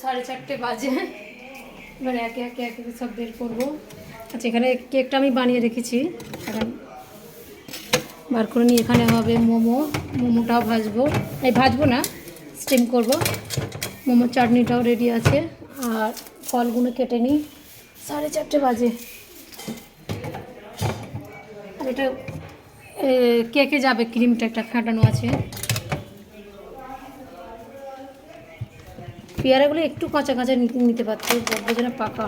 4:30 বাজে। এবার একে একে একে একে সব বের করবো। আচ্ছা, এখানে কেকটা আমি বানিয়ে রেখেছি, এখন বার করে নিয়ে এখানে হবে মোমোটাও ভাজবো, ভাজবো না, স্টিম করব। মোমোর চাটনিটাও রেডি আছে। আর ফলগুলো কেটে নিই, 4:30 বাজে। আর এটা কেকে যাবে, ক্রিমটা একটা ফাটানো আছে। পেয়ারাগুলো একটু কাঁচা কাঁচা নিতে পারছি, বড্ড যেন পাকা।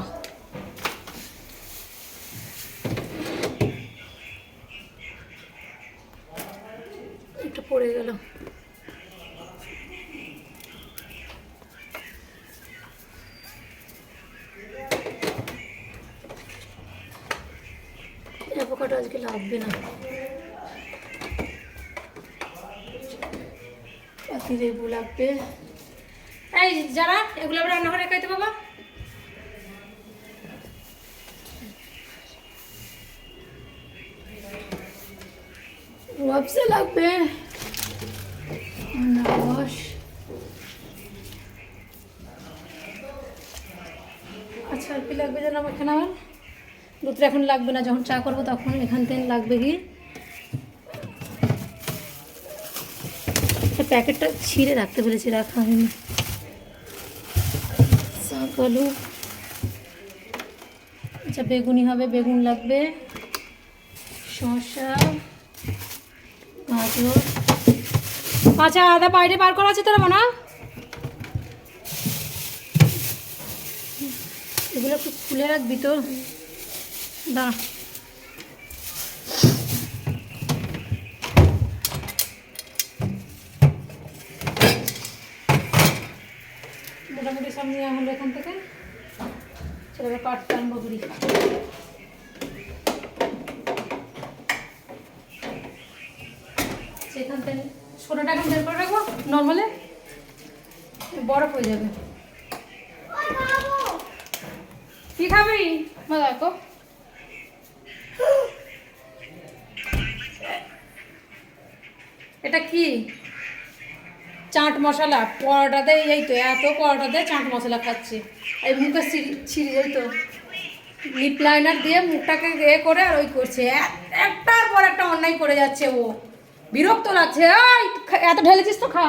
একটু পড়ে গেল। অ্যাভোকাডো আজকে লাগবে না, পাতি লেবু লাগবে। এই যারা এগুলো আবার রান্না করে খাইতে বাবা, রবসে লাগবে, আনারস। আচ্ছা, আর কি লাগবে যেন আমার? এখানে আমার দুধটা এখন লাগবে না, যখন চা করবো তখন এখান থেকে লাগবে। কি প্যাকেটটা ছিঁড়ে রাখতে বলেছি, রাখা হয়নি। শাক আলু, আচ্ছা বেগুনি হবে, বেগুন লাগবে, শসা, গাজর। আচ্ছা, আদা বাইরে বার করা আছে তোর মনে? এগুলো একটু খুলে রাখবি তো, দাঁড়া। মোটামুটি সব নিয়ে হলো এখান থেকে। চলো কাটতে আনবো বুড়ি। সেখান থেকে সোনাটা এখন বের করে রাখবো, নর্মালে বরফ হয়ে যাবে। কি খাবি মা? দেখো এটা কি চাট মশলা, পরোটাতে। এই তো এত পরোটাতে চাট মশলা খাচ্ছে, এই মুখে ছিঁড়ি, এই তো লিপ লাইনার দিয়ে মুখটাকে করে আর ওই করছে, একটার পর একটা অন্যায় করে যাচ্ছে। ও বিরক্ত লাগছে। এত ঢেলেছিস তো, খা।